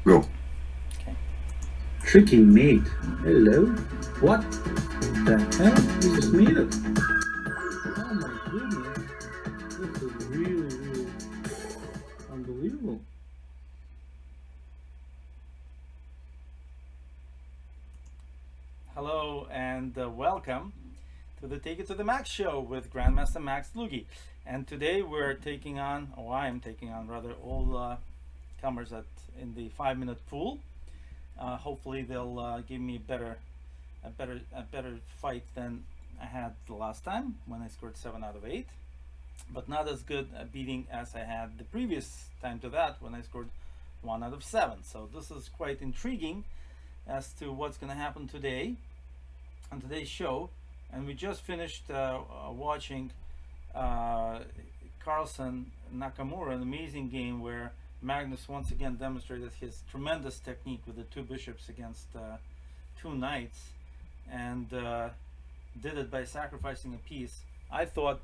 Go. Okay. Tricky mate. Hello? What the hell is this made of? Oh my goodness. This is really, really unbelievable. Hello and welcome to the Take It to the Max show with Grandmaster Max Dlugy. And today we're taking on, or I am taking on rather, all comers in the 5 minute pool. Hopefully they'll give me a better fight than I had the last time when I scored 7 out of 8, but not as good a beating as I had the previous time to that when I scored 1 out of 7. So this is quite intriguing as to what's going to happen today on today's show. And we just finished watching uh, Carlsen Nakamura, an amazing game where Magnus once again demonstrated his tremendous technique with the two bishops against two knights, and did it by sacrificing a piece. I thought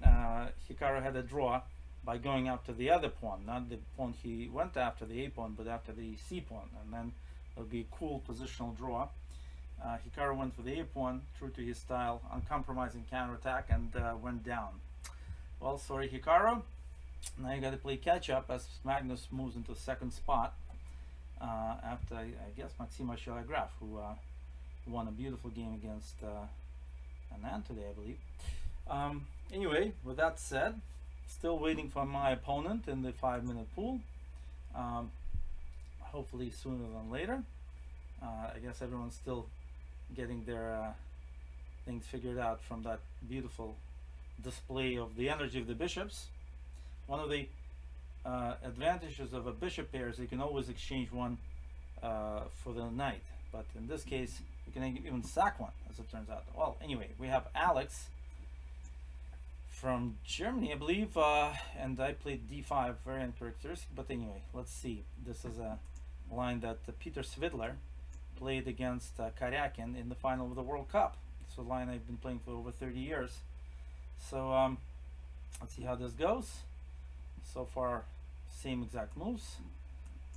Hikaru had a draw by going after the other pawn, not the pawn he went after, the A pawn, but after the C pawn, and then it would be a cool positional draw. Hikaru went for the A pawn, true to his style, uncompromising counterattack, and went down. Well, sorry, Hikaru. Now you got to play catch up as Magnus moves into second spot after, I guess, Maxima Shalagraf, who won a beautiful game against Anand today, I believe. Anyway, with that said, still waiting for my opponent in the 5 minute pool. Um, Hopefully sooner than later. I guess everyone's still getting their things figured out from that beautiful display of the energy of the bishops. One of the advantages of a bishop pair is you can always exchange one for the knight, but in this case you can even sack one, as it turns out. Well, anyway, we have Alex from Germany, I believe, and I played d5, very uncharacteristic, but anyway, let's see. This is a line that Peter Svidler played against Karyakin in the final of the World Cup. It's a line I've been playing for over 30 years. So let's see how this goes. So far, same exact moves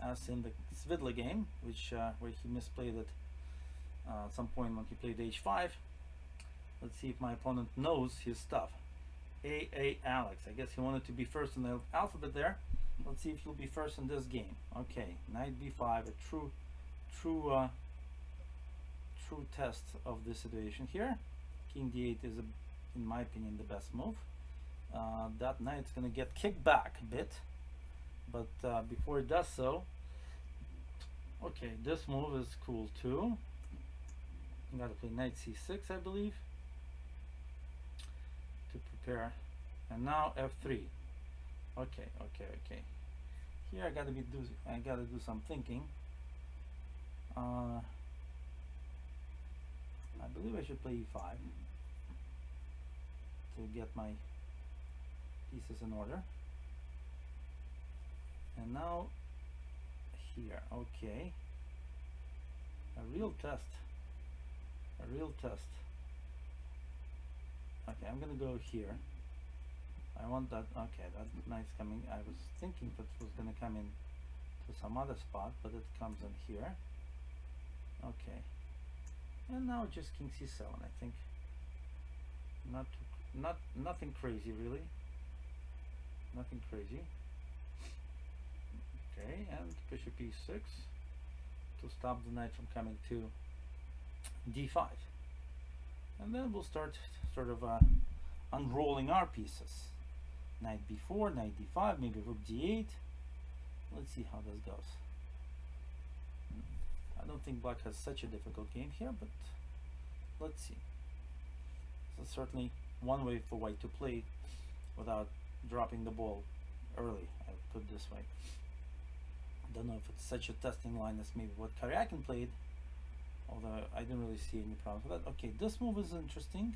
as in the Svidler game, which where he misplayed it at some point when he played h5. Let's see if my opponent knows his stuff. A Alex. I guess he wanted to be first in the alphabet there. Let's see if he'll be first in this game. Okay, knight b5, a true test of this situation here. King d8 is, in my opinion, the best move. That knight's gonna get kicked back a bit, but before it does so, okay, this move is cool too. You gotta play knight c6, I believe, to prepare, and now f3. Okay. Here I gotta do some thinking. I believe I should play e5 to get my pieces in order. And now here, okay, a real test. Okay, I'm gonna go here. I want that. Okay, that knight's coming. I was thinking that it was gonna come in to some other spot, but it comes in here. Okay, and now just king c7. I think nothing crazy really. Nothing crazy. Okay, and bishop e6 to stop the knight from coming to d5, and then we'll start sort of unrolling our pieces. Knight b4, knight d5, maybe rook d8. Let's see how this goes. I don't think black has such a difficult game here, but let's see. This is certainly one way for white to play without dropping the ball early, I put it this way. Don't know if it's such a testing line as maybe what Karyakin played, although I didn't really see any problems with that. Okay, this move is interesting.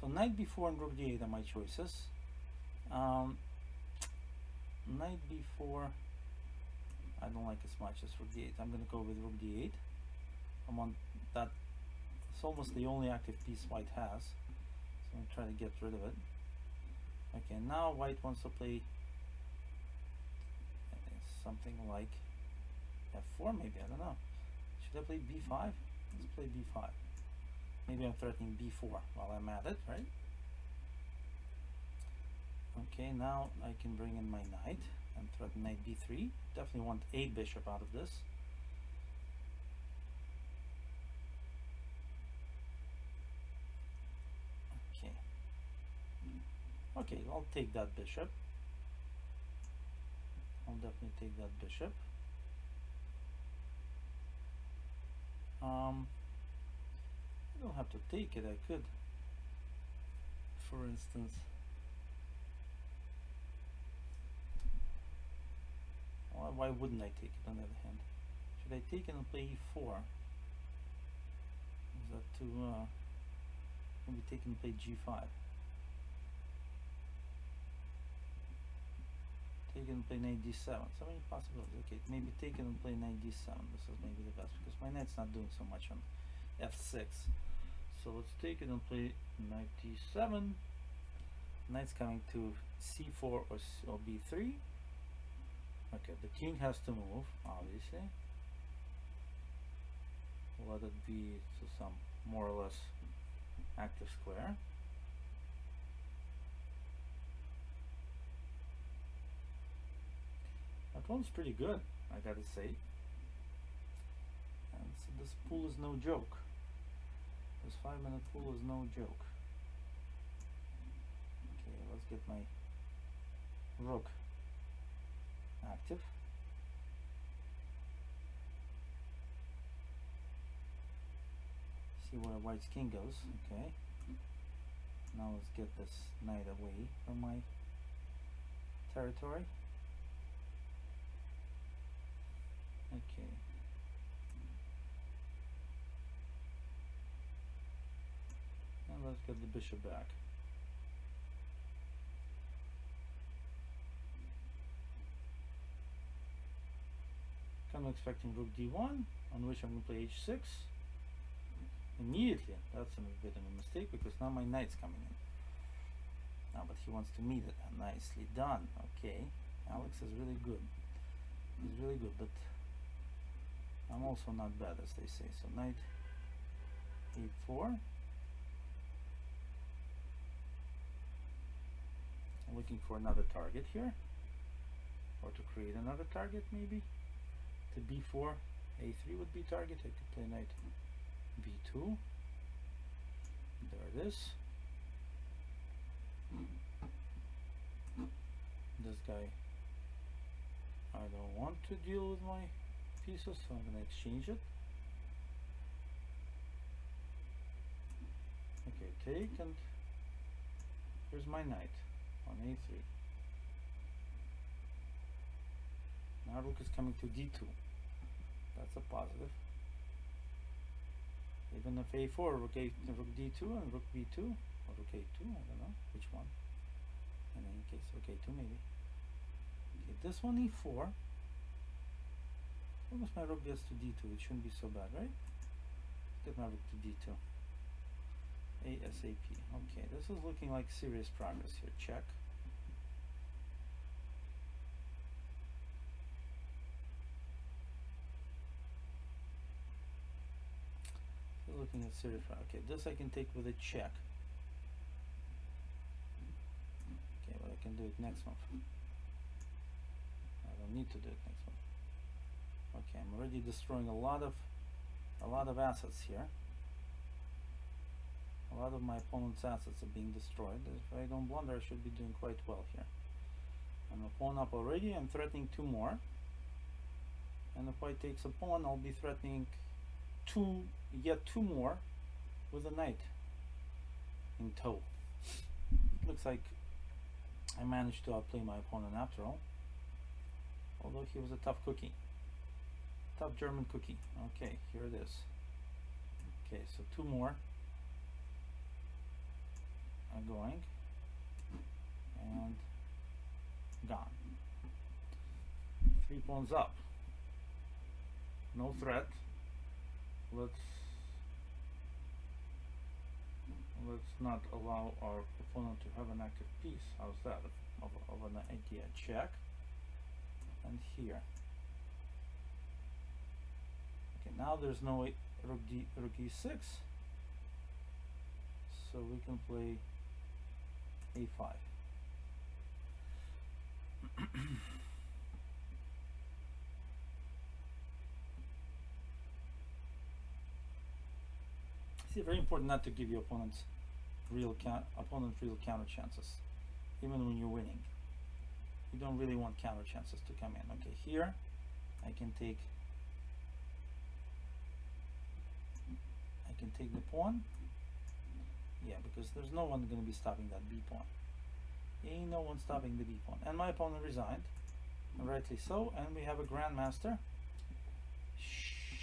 So knight b4 and rook d8 are my choices. Knight b4 I don't like as much as rook d8. I'm going to go with rook d8. I want that. It's almost the only active piece white has, so I'm trying to get rid of it. Okay, now white wants to play something like f4 maybe, I don't know. Should I play b5? Let's play b5. Maybe I'm threatening b4 while I'm at it, right? Okay, now I can bring in my knight and threaten knight b3. Definitely want a bishop out of this. Okay. Okay, I'll take that bishop. I'll definitely take that bishop. I don't have to take it, I could. For instance, why wouldn't I take it on the other hand? Should I take it and play e4? Is that too, maybe take it and play g5? Take it and play knight d7. So many possibilities. Okay, maybe take it and play knight d7. This is maybe the best because my knight's not doing so much on f6. So let's take it and play knight d7. Knight's coming to c4 or b3. Okay, the king has to move, obviously. Let it be to some more or less active square. That one's pretty good, I gotta say. And so this pool is no joke. This 5-minute pool is no joke. Okay, let's get my rook active. See where white's king goes. Okay. Now let's get this knight away from my territory. Okay. Now let's get the bishop back. I'm expecting rook d1, on which I'm going to play h6. Immediately, that's a bit of a mistake because now my knight's coming in. Now, but he wants to meet it. Nicely done. Okay, Alex is really good. He's really good, but I'm also not bad, as they say. So knight e4. I'm looking for another target here, or to create another target maybe. To b4, a3 would be target. I could play knight b2. There it is. This guy, I don't want to deal with my pieces, so I'm going to exchange it. Okay, take, and here's my knight on a3. Now rook is coming to d2. That's a positive. Even if a4, rook d2 and rook b2, or rook a2, I don't know which one. In any case, rook a2 maybe. Okay, this one e4. As long as my rook gets to d2, it shouldn't be so bad, right? Let's get my rook to d2. ASAP. Okay, this is looking like serious progress here. Check. Looking at serious. Okay, this I can take with a check. Okay, but I can do it next month. I don't need to do it next month. Okay, I'm already destroying a lot of assets here. A lot of my opponent's assets are being destroyed. If I don't blunder, I should be doing quite well here. I'm a pawn up already. I'm threatening 2 more. And if white takes a pawn, I'll be threatening yet two more with a knight in tow. It looks like I managed to outplay my opponent after all, although he was a tough cookie, tough German cookie. Okay, here it is. Okay, so 2 more are going and gone. 3 pawns up, no threat. Let's not allow our opponent to have an active piece. How's that? Of an idea. Check. And here. now there's no rook d6, so we can play a5. See, very important not to give your opponent real counter chances, even when you're winning. You don't really want counter chances to come in. Okay, here I can take the pawn. Yeah, because there's no one going to be stopping that b pawn. Ain't no one stopping the b pawn. And my opponent resigned, and rightly so. And we have a grandmaster,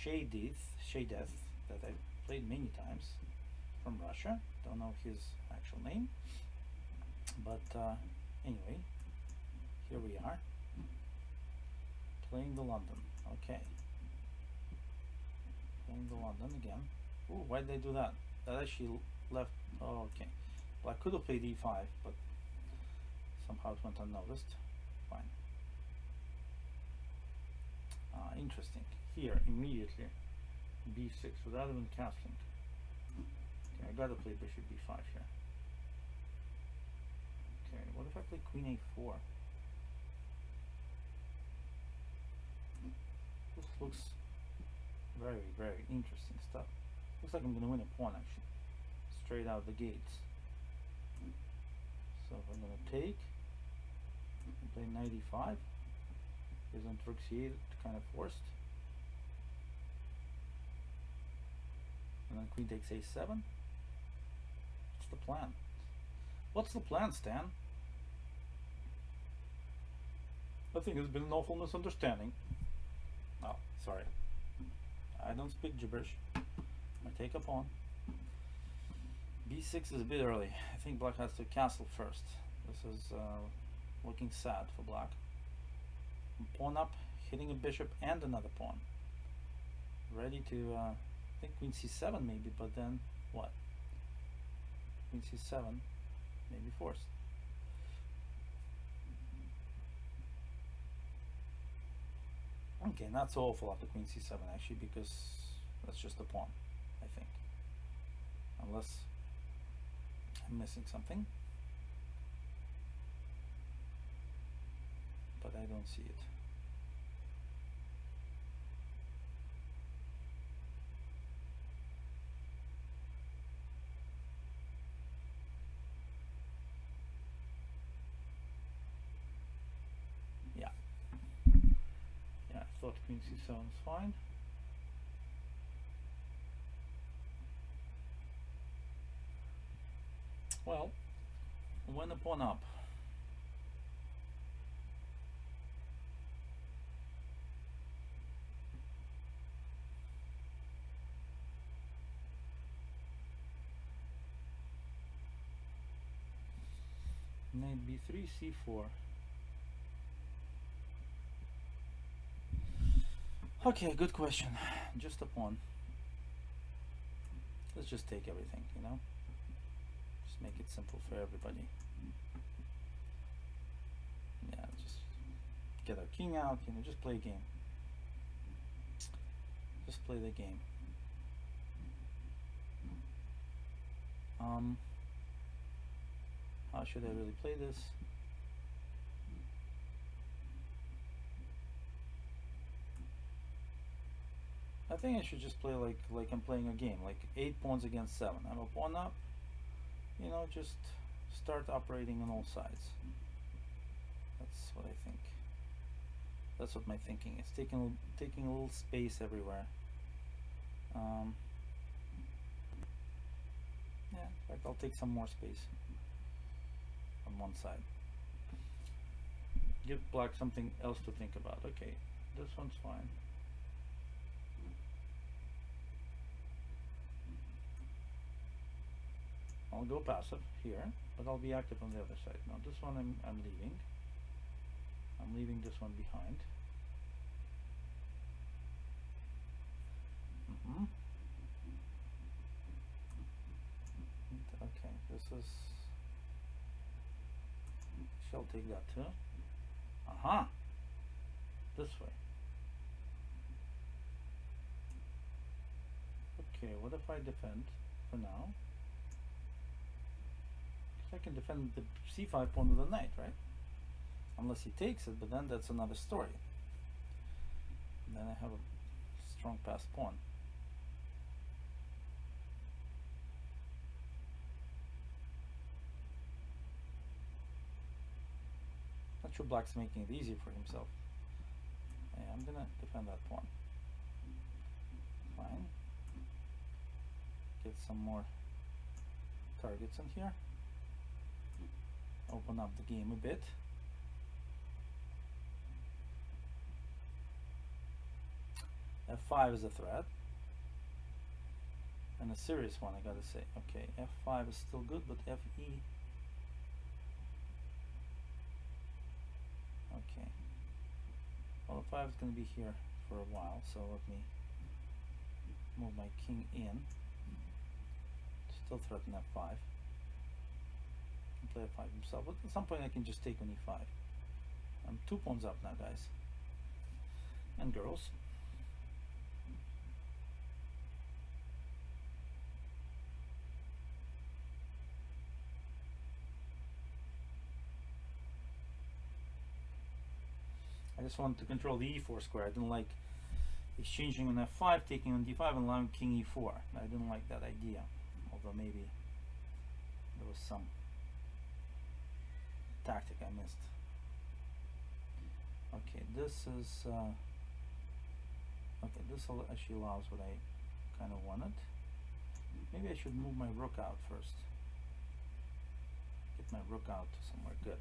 Shaydeth, that I've played many times, from Russia. Don't know his actual name, but anyway, here we are playing the London. Okay, playing the London again. Ooh, why did they do that? That actually left. Oh, okay. Well, I could have played e5, but somehow it went unnoticed. Fine. Interesting. Here, immediately, b6 without even castling. Okay, I gotta play bishop b5 here. Okay, what if I play queen a4? This looks very, very interesting stuff. Looks like I'm gonna win a pawn actually, straight out the gates. So I'm gonna take and play knight e5. Isn't rook c8 kind of forced? And then queen takes a7. What's the plan? What's the plan, Stan? I think it's been an awful misunderstanding. Oh, sorry. I don't speak gibberish. I take a pawn. b6 is a bit early. I think black has to castle first. This is looking sad for black. Pawn up, hitting a bishop and another pawn. Ready to, I think queen c7 maybe, but then what? Queen c7 may be forced. Okay, not so awful after queen c7 actually, because that's just a pawn, I think. Unless I'm missing something. But I don't see it. Yeah, I thought queen c7 is fine. Well, when the pawn up, knight b3, c4. Okay, good question. Just a pawn. Let's just take everything, you know? Just make it simple for everybody. Yeah, just get our king out, you know, just play a game. Just play the game. How should I really play this? I think I should just play like I'm playing a game, like 8 pawns against 7. I have a pawn up, you know, just start operating on all sides. That's what I think. That's what my thinking is. Taking a little space everywhere. Yeah, in fact, I'll take some more space on one side. Give black something else to think about. Okay, this one's fine. I'll go passive here, but I'll be active on the other side. Now this one I'm leaving. I'm leaving this one behind. Okay, this is. Shall take that too. Aha! This way. Okay, what if I defend for now? I can defend the c5 pawn with a knight, right? Unless he takes it, but then that's another story. And then I have a strong passed pawn. Not sure black's making it easy for himself. Yeah, I'm gonna defend that pawn. Fine. Get some more targets in here. Open up the game a bit. F5 is a threat. And a serious one, I gotta say. Okay, F5 is still good, but FE. Okay. Well, F5 is gonna be here for a while, so let me move my king in. Still threaten F5. Can play F5 himself, but at some point I can just take on E5. I'm 2 pawns up now, guys. And girls. I just wanted to control the E4 square. I didn't like exchanging on F5, taking on D5, and allowing King E4. I didn't like that idea, although maybe there was some tactic I missed. Okay, this is okay. This actually allows what I kind of wanted. Maybe I should move my rook out first. Get my rook out to somewhere good.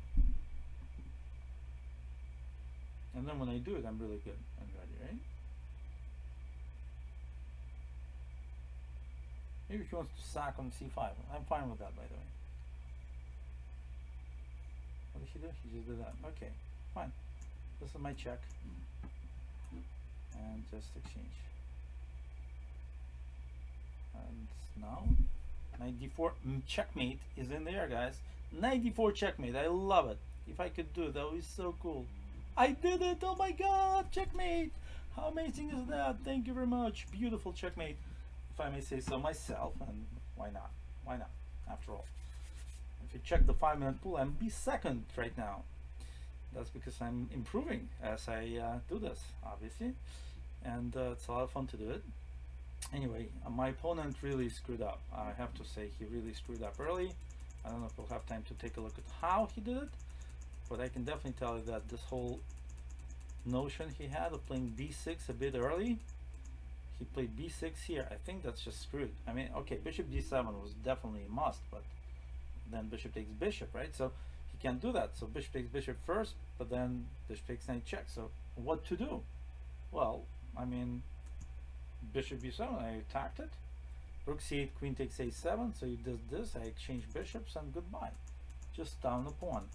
And then when I do it, I'm really good and ready, right? Maybe he wants to sack on C5. I'm fine with that, by the way. What did he do? He just did that. Okay, fine. This is my check. And just exchange. And now, knight d4 checkmate is in there, guys. Knight d4 checkmate. I love it. If I could do it, that would be so cool. I did it! Oh my god! Checkmate! How amazing is that? Thank you very much. Beautiful checkmate, if I may say so myself. And why not? Why not? After all, if you check the 5-minute pool, I'm B2nd right now. That's because I'm improving as I do this, obviously. And it's a lot of fun to do it. Anyway, my opponent really screwed up. I have to say, he really screwed up early. I don't know if we'll have time to take a look at how he did it. But I can definitely tell you that this whole notion he had of playing b6 a bit early, he played b6 here. I think that's just screwed. I mean, okay, bishop d7 was definitely a must, but then bishop takes bishop, right? So he can't do that. So bishop takes bishop first, but then bishop takes knight check. So what to do? Well, I mean, bishop b7, I attacked it. Rook c8, queen takes a7, so he does this, I exchange bishops, and goodbye. Just down the pawn.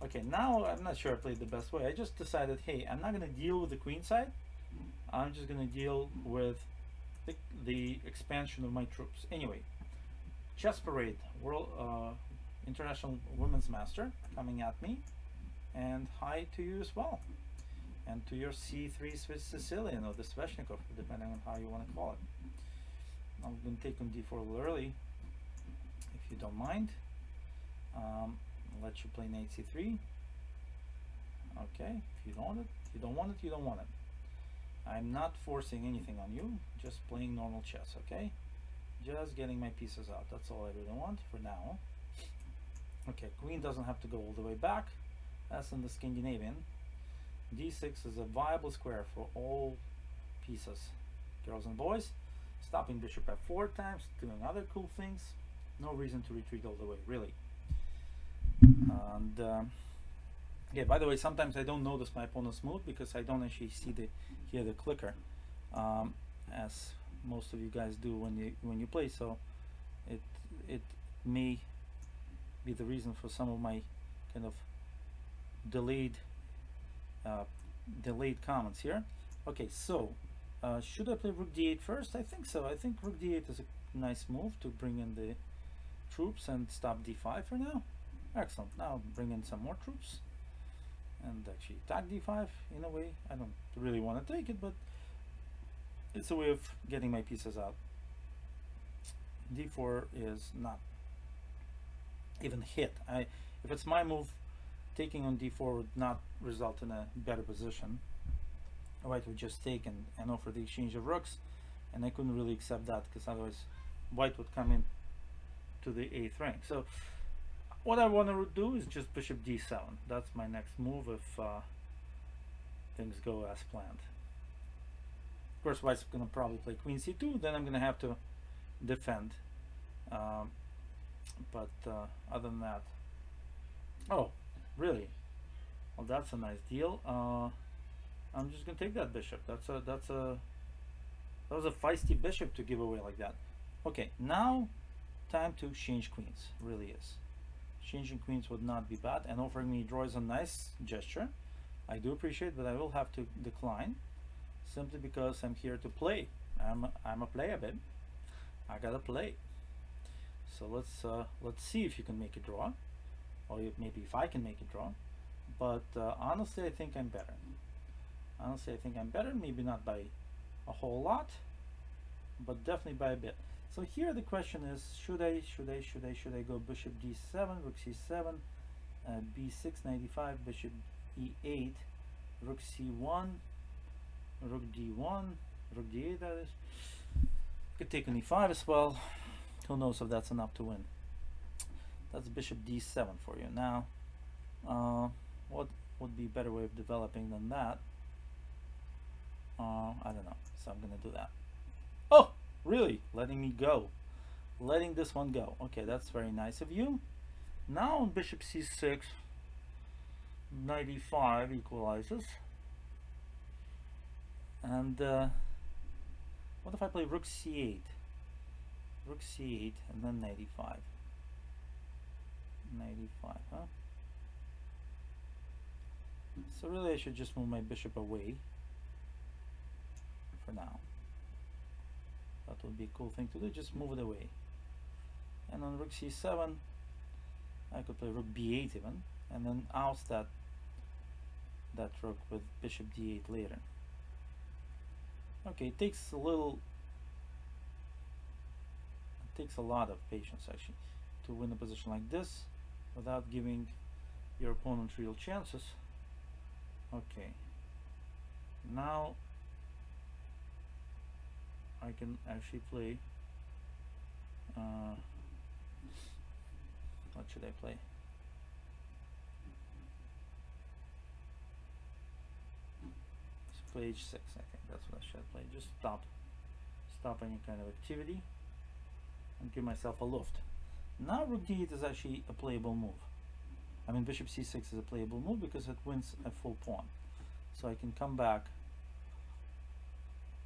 Okay, now I'm not sure I played the best way. I just decided, hey, I'm not going to deal with the queen side. I'm just going to deal with the expansion of my troops. Anyway, Chess Parade, World International Women's Master, coming at me. And hi to you as well. And to your C3 Swiss Sicilian, or the Sveshnikov, depending on how you want to call it. I'm going to take on d4 a little early, if you don't mind. Let you play knight c3. Okay, if you don't want it, you don't want it, you don't want it. I'm not forcing anything on you, just playing normal chess, okay? Just getting my pieces out. That's all I really want for now. Okay, queen doesn't have to go all the way back. That's in the Scandinavian. d6 is a viable square for all pieces. Girls and boys, stopping bishop f4 times, doing other cool things. No reason to retreat all the way, really. And yeah, by the way, sometimes I don't notice my opponent's move because I don't actually see hear the clicker, as most of you guys do when you play. So it may be the reason for some of my kind of delayed comments here. Okay, so should I play rook d8 first? I think so. I think rook d8 is a nice move to bring in the troops and stop d5 for now. Excellent. Now bring in some more troops and actually attack d5 in a way. I don't really want to take it, but it's a way of getting my pieces out. d4 is not even hit. If it's my move, taking on d4 would not result in a better position. White would just take and offer the exchange of rooks, and I couldn't really accept that because otherwise white would come in to the 8th rank. So what I want to do is just bishop d7. That's my next move if things go as planned. Of course, white's going to probably play queen c2, then I'm going to have to defend. But other than that, oh, really? Well, that's a nice deal. I'm just going to take that bishop. That was a feisty bishop to give away like that. Okay, now time to exchange queens. Really is. Exchanging queens would not be bad, and offering me draw is a nice gesture. I do appreciate, but I will have to decline simply because I'm here to play. I'm a player, babe. I gotta play. So let's see if you can make a draw, or maybe if I can make a draw. But honestly, I think I'm better. Honestly, I think I'm better. Maybe not by a whole lot, but definitely by a bit. So here the question is: should I go bishop d7, rook c7, b6, 95, bishop e8, rook c1, rook d1, rook d8. That is. Could take on e5 as well. Who knows if that's enough to win? That's bishop d7 for you. Now, what would be a better way of developing than that? I don't know. So I'm gonna do that. Oh, really? Letting me go. Letting this one go. Okay, that's very nice of you. Now on bishop c6, 95 equalizes. And what if I play rook c8? Rook c8 and then 95. 95, huh? So really I should just move my bishop away for now. That would be a cool thing to do, just move it away. And on rook c7 I could play rook b8 even, and then oust that rook with bishop d8 later. Okay, it takes a lot of patience actually to win a position like this without giving your opponent real chances. Okay, now I can actually play what should I play? Let's play h6. I think that's what I should play. Just stop any kind of activity and give myself a luft. Now rook d8 is actually a playable move. I mean bishop c6 is a playable move because it wins a full pawn. So I can come back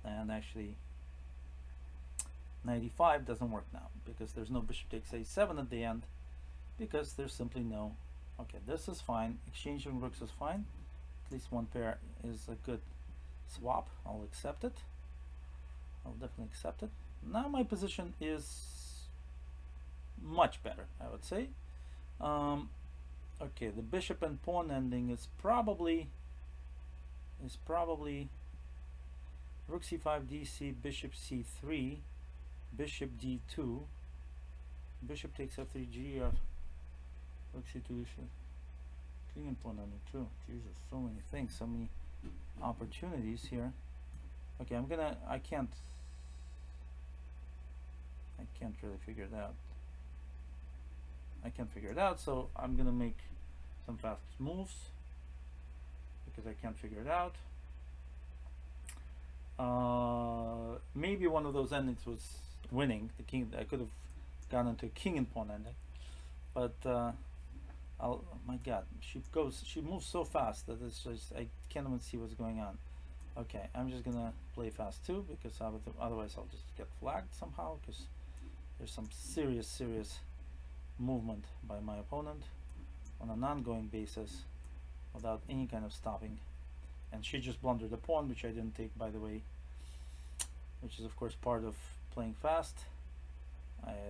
and actually 95 doesn't work now because there's no bishop takes a7 at the end because there's simply no. Okay, this is fine. Exchanging rooks is fine. At least one pair is a good swap. I'll accept it. I'll definitely accept it. Now my position is much better, I would say. Okay, the bishop and pawn ending is probably rook c5, dc, bishop c3, bishop d2, bishop takes f3, g, rook c2, king and pawn ending too. Jesus, so many things, so many opportunities here. Okay, I can't really figure it out. I can't figure it out, so I'm gonna make some fast moves because I can't figure it out. Maybe one of those endings was winning the king. I could have gone into king and pawn ending, but my God, she moves so fast that it's just I can't even see what's going on. Okay, I'm just gonna play fast too because otherwise I'll just get flagged somehow because there's some serious movement by my opponent on an ongoing basis without any kind of stopping, and she just blundered the pawn, which I didn't take, by the way, which is of course part of playing fast.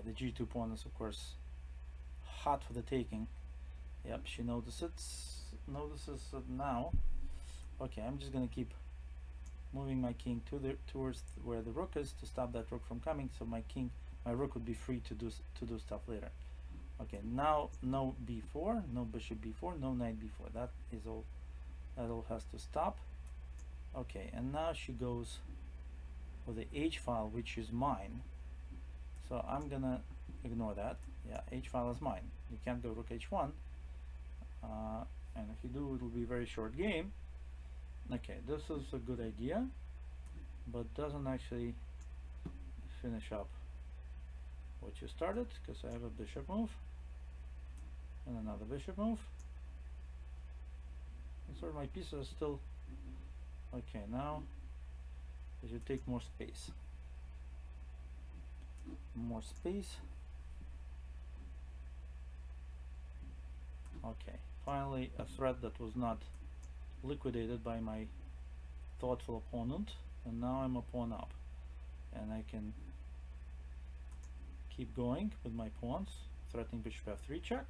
The g2 pawn is of course hot for the taking. Yep, she notices it now. Okay, I'm just gonna keep moving my king towards where the rook is to stop that rook from coming, so my king my rook would be free to do stuff later. Okay, now no b4, no bishop b4, no knight b4. That is all. That all has to stop. Okay, and now she goes for the h file, which is mine. So I'm gonna ignore that. Yeah, h file is mine. You can't go rook h1. And if you do, it will be a very short game. Okay, this is a good idea, but doesn't actually finish up what you started, because I have a bishop move and another bishop move. And so my pieces are still okay. Now I should take more space. More space. Okay, finally a threat that was not liquidated by my thoughtful opponent, and now I'm a pawn up, and I can keep going with my pawns, threatening bishop f3 check.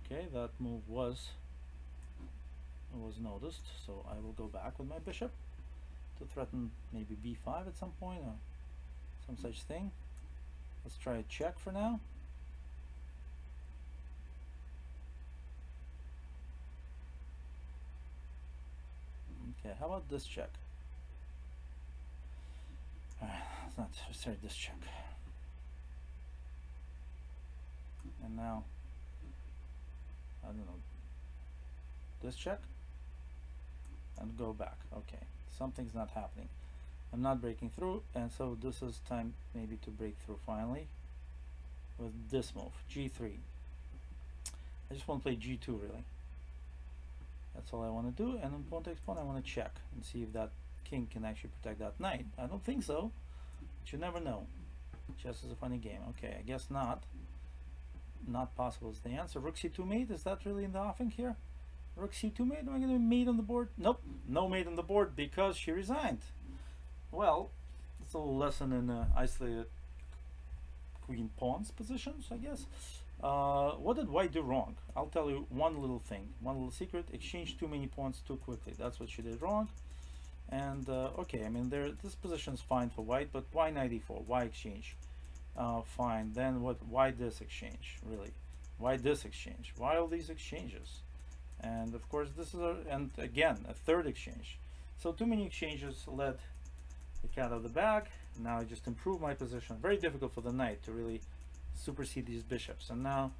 Okay, that move was noticed, so I will go back with my bishop to threaten maybe b5 at some point or some such thing. Let's try a check for now. Okay, how about this check? Let's not start this check. And now, I don't know, this check and go back. Okay, something's not happening. I'm not breaking through, and so this is time maybe to break through finally with this move, g3. I just want to play g2 really. That's all I want to do, and on pawn takes pawn I want to check and see if that king can actually protect that knight. I don't think so, but you never know. Chess is a funny game. Okay, I guess not. Not possible is the answer. Rook c2 mate, is that really in the offing here? Rook c2 mate, am I going to mate on the board? Nope, no mate on the board because she resigned. Well, it's a little lesson in isolated queen pawns positions, I guess. What did white do wrong? I'll tell you one little thing, one little secret. Exchange too many pawns too quickly. That's what she did wrong. And okay, I mean, this position is fine for white, but why knight e4? Why exchange? Fine. Then what? Why this exchange? Really? Why this exchange? Why all these exchanges? And of course, this is and again a third exchange. So too many exchanges led the cat out of the bag. Now I just improved my position. Very difficult for the knight to really supersede these bishops. And now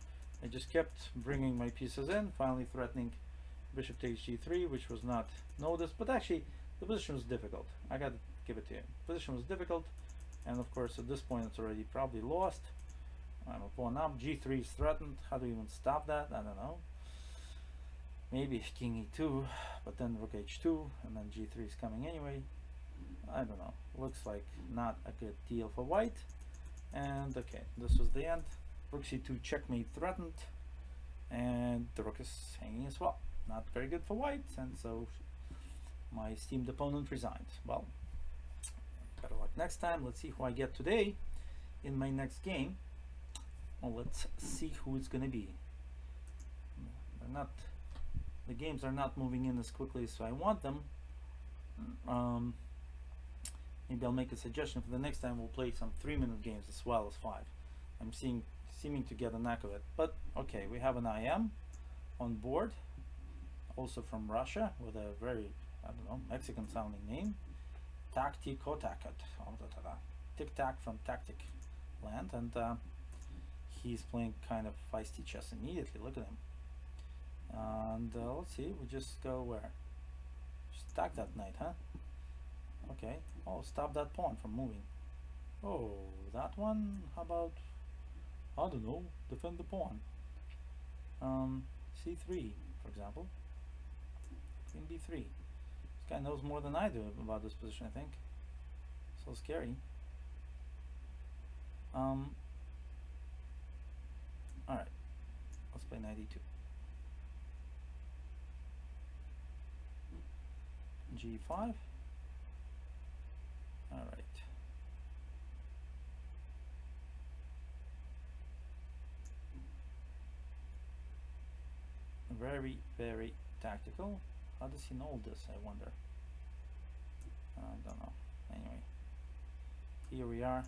I just kept bringing my pieces in, finally threatening bishop takes g3, which was not noticed. But actually, the position was difficult. I got to give it to you. The position was difficult. And of course, at this point, it's already probably lost. I'm a pawn up. g3 is threatened. How do you even stop that? I don't know. Maybe king e2, but then rook h2, and then g3 is coming anyway. I don't know. Looks like not a good deal for white. And okay, this was the end. Rook c2 checkmate threatened, and the rook is hanging as well. Not very good for white, and so my esteemed opponent resigned. Well, better luck next time. Let's see who I get today in my next game. Well, let's see who it's gonna be. The games are not moving in as quickly as I want them. Maybe I'll make a suggestion for the next time. We'll play some 3-minute games as well as 5. I'm seeming to get a knack of it. But okay, we have an IM on board, also from Russia, with a very, I don't know, Mexican sounding name. Tic-tac from Tactic Land, and he's playing kind of feisty chess immediately. Look at him. And let's see, we just go where? Stack that knight, huh? Okay. Oh, stop that pawn from moving. Oh, that one? How about, I don't know, defend the pawn. c3, for example. Queen b3. This guy knows more than I do about this position, I think. So scary. Alright. Let's play knight e2. g5. All right. Very, very tactical. How does he know this, I wonder? I don't know. Anyway, here we are.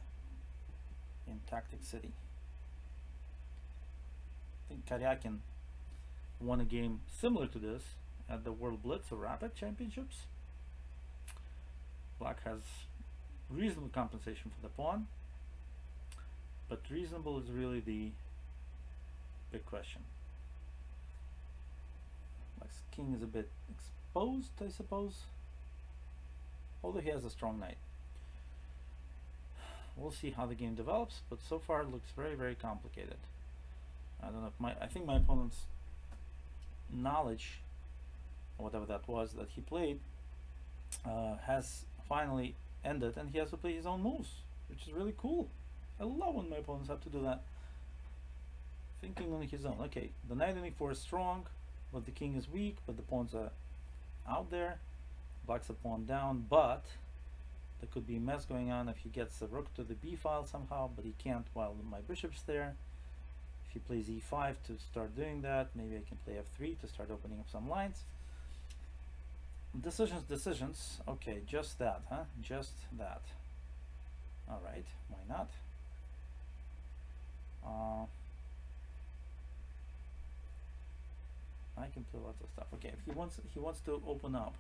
in Tactic City. I think Karyakin won a game similar to this at the World Blitz or Rapid Championships. Black has reasonable compensation for the pawn, but reasonable is really the big question. Black's king is a bit exposed, I suppose, although he has a strong knight. We'll see how the game develops, but so far it looks very, very complicated. I don't know if I think my opponent's knowledge, or whatever that was that he played, has finally ended, and he has to play his own moves, which is really cool. I love when my opponents have to do that. Thinking on his own. Okay, the knight on e4 is strong, but the king is weak, but the pawns are out there. Black's a pawn down, but there could be a mess going on if he gets the rook to the b file somehow, but he can't while my bishop's there. If he plays e5 to start doing that, maybe I can play f3 to start opening up some lines. Decisions. Okay, just that, huh? Just that. All right, why not? I can play lots of stuff. Okay, if he wants to open up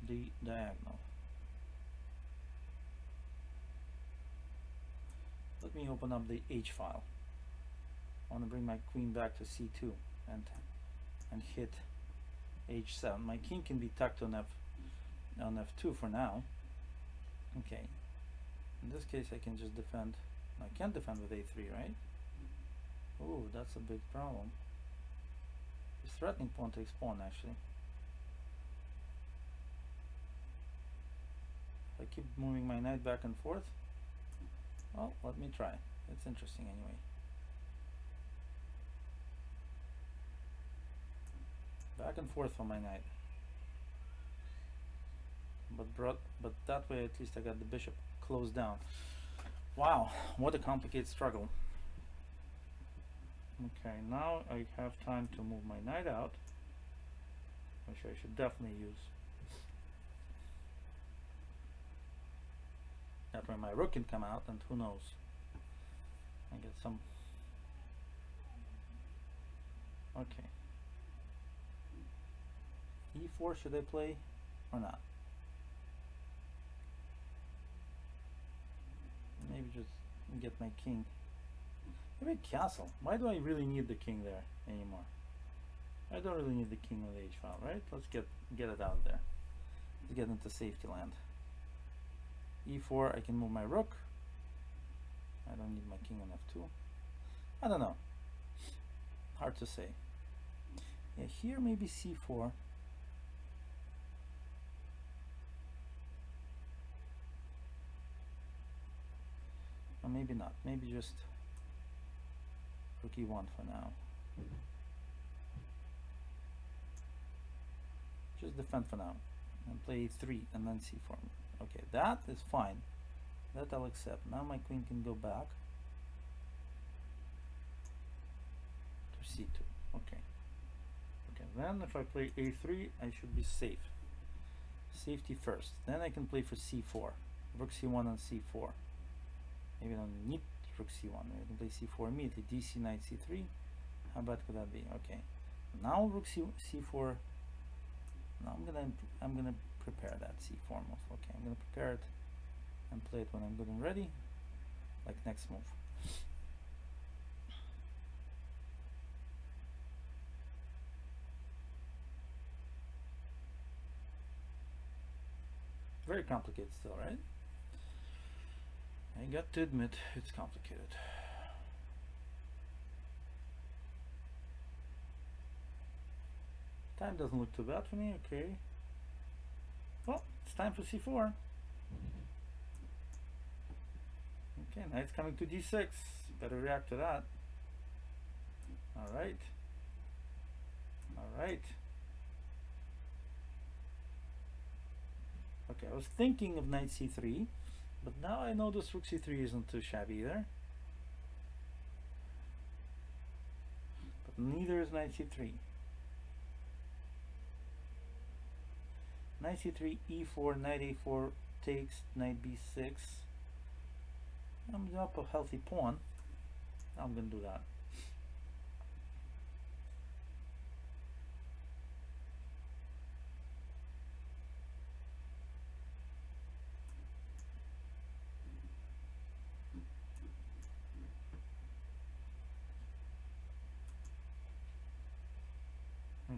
the diagonal. Let me open up the H file. I want to bring my queen back to C2 and hit H7. My king can be tucked on F2 for now. Okay. In this case, I can just defend. I can't defend with A3, right? Oh, that's a big problem. He's threatening pawn takes pawn, actually. If I keep moving my knight back and forth, well, let me try. It's interesting anyway. Back and forth for my knight. But that way at least I got the bishop closed down. Wow, what a complicated struggle. Okay, now I have time to move my knight out, which I should definitely use. That way my rook can come out, and who knows, I get some. Okay, e4 should I play or not? Maybe just get my king. Maybe castle. Why do I really need the king there anymore? I don't really need the king on the H file, right? Let's get it out of there. Let's get into safety land. E4, I can move my rook. I don't need my king on F2. I don't know. Hard to say. Yeah, here maybe C4. Or maybe not. Maybe just rook E1 for now. Just defend for now. And play E3 and then C4. Okay, that is fine. That I'll accept. Now my queen can go back to C2. Okay. Okay, then if I play A3, I should be safe. Safety first. Then I can play for C4. Rook C1 and C4. Maybe I don't need rook C1. I can play C4 immediately. DC knight C3. How bad could that be? Okay. Now rook C4. Now I'm gonna prepare that C4 move. Okay, I'm gonna prepare it and play it when I'm good and ready. Like next move. Very complicated still, right? I got to admit it's complicated. Time doesn't look too bad for me. Okay. Well, it's time for C4. Okay, knight's coming to D6. Better react to that. Alright. Alright. Okay, I was thinking of knight C3, but now I know this rook C3 isn't too shabby either. But neither is knight C3. Knight C3, E4, knight A4 takes, knight B6. I'm up a healthy pawn. I'm gonna do that.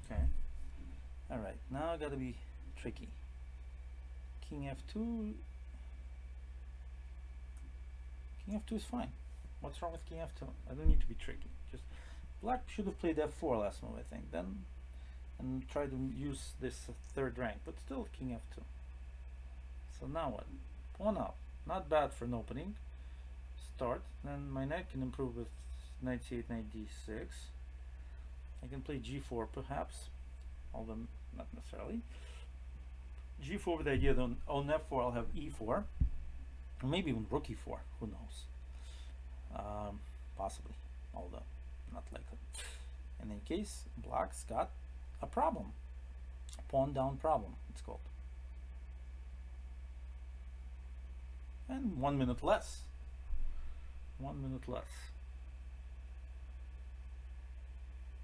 Okay. All right. Now I gotta be tricky. King f2. King f2 is fine. What's wrong with king f2? I don't need to be tricky. Just black should have played f4 last move, I think. Then and try to use this third rank, but still king f2. So now what? Pawn up. Not bad for an opening. Start. Then my knight can improve with knight c8, knight d6. I can play g4 perhaps, although not necessarily. g4 with the idea that on f4 I'll have e4, or maybe even rook e4. Who knows? Possibly, although not likely. In any case, black's got a problem. Pawn down problem, it's called. And 1 minute less. 1 minute less.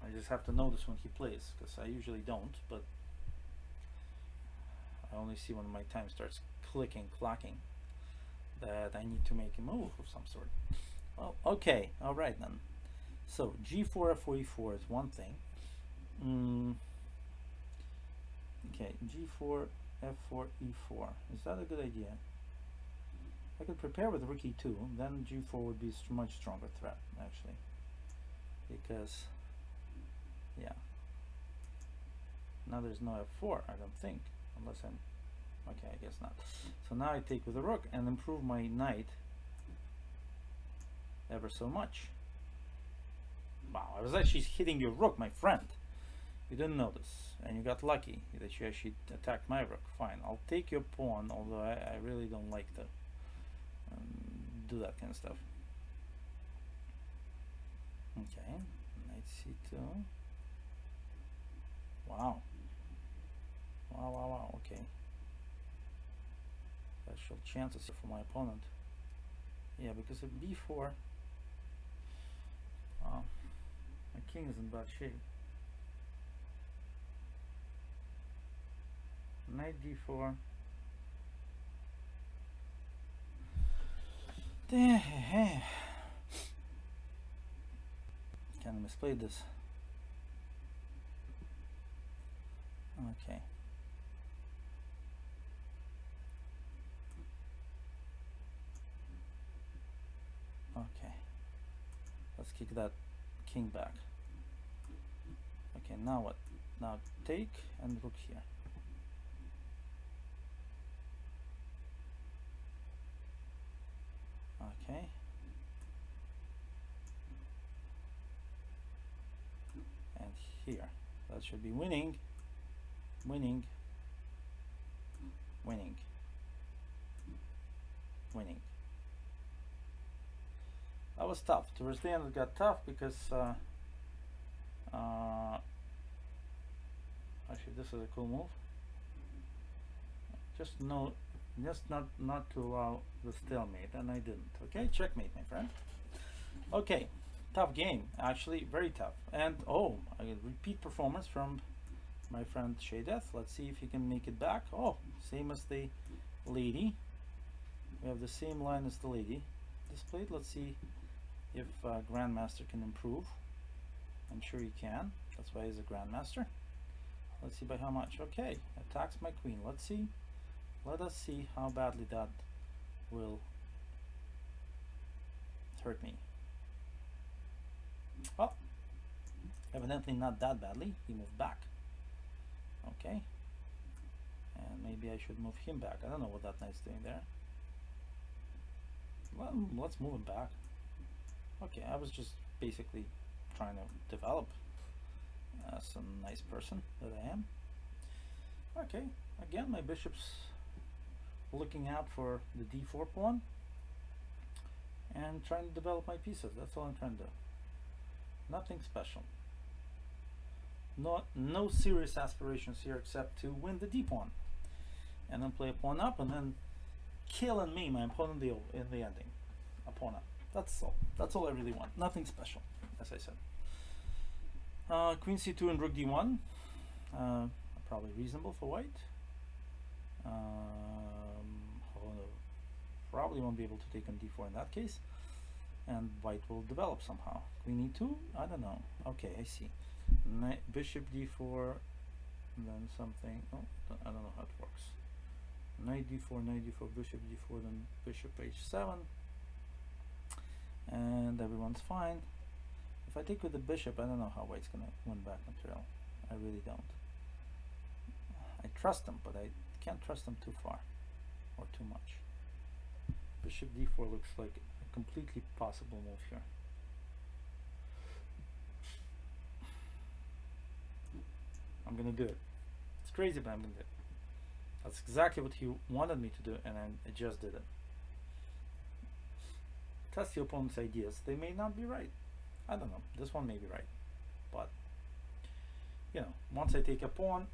I just have to notice when he plays, because I usually don't, but I only see when my time starts clicking, clacking, that I need to make a move of some sort. Well, okay, all right then. So g4, f4, e4 is one thing. Okay, g4, f4, e4. Is that a good idea? I could prepare with rook e2, then g4 would be a much stronger threat, actually. Because, yeah. Now there's no f4, I don't think, unless I'm... Okay, I guess not. So now I take with the rook and improve my knight ever so much. Wow, I was actually hitting your rook, my friend. You didn't notice, and you got lucky that you actually attacked my rook. Fine, I'll take your pawn, although I really don't like to do that kind of stuff. Okay, knight c2. Wow. Wow, okay. Special chances for my opponent. Yeah, because of b4. Wow. My king is in bad shape. Knight d4. Kind of misplayed this. Okay. Okay. Let's kick that king back. Okay, now what? Now take and rook here. Okay. And here. That should be winning. Winning. Winning. Winning. That was tough. Towards the end it got tough because actually this is a cool move. Just not to allow the stalemate, and I didn't. Okay, checkmate, my friend. Okay, tough game, actually, very tough. And oh, I get repeat performance from my friend Shadeth. Let's see if he can make it back. Oh, same as the lady. We have the same line as the lady displayed. Let's see if Grandmaster can improve. I'm sure he can. That's why he's a Grandmaster. Let's see by how much. Okay, attacks my queen. Let's see. Let us see how badly that will hurt me. Oh, evidently not that badly. He moved back. Okay. And maybe I should move him back. I don't know what that knight's doing there. Well, let's move him back. Okay, I was just basically trying to develop as a nice person that I am. Okay, again, my bishop's looking out for the d4 pawn and trying to develop my pieces. That's all I'm trying to do. Nothing special. No serious aspirations here except to win the d pawn and then play a pawn up and then killing me, my opponent, in the ending. opponent. That's all. That's all I really want. Nothing special, as I said. Queen c2 and rook d1. Probably reasonable for white. Probably won't be able to take on d4 in that case. And white will develop somehow. Queen e2? I don't know. Okay, I see. Bishop d4, and then something. Oh, I don't know how it works. Knight d4, bishop d4, then bishop h7. And everyone's fine. If I take with the bishop, I don't know how white's gonna win back material. I really don't. I trust him, but I can't trust him too far or too much. Bishop d4 looks like a completely possible move here. I'm gonna do it. It's crazy, but I'm gonna do it. That's exactly what he wanted me to do, and I just did it. Test your opponent's ideas. They may not be right. I don't know. This one may be right, but you know, once I take a pawn,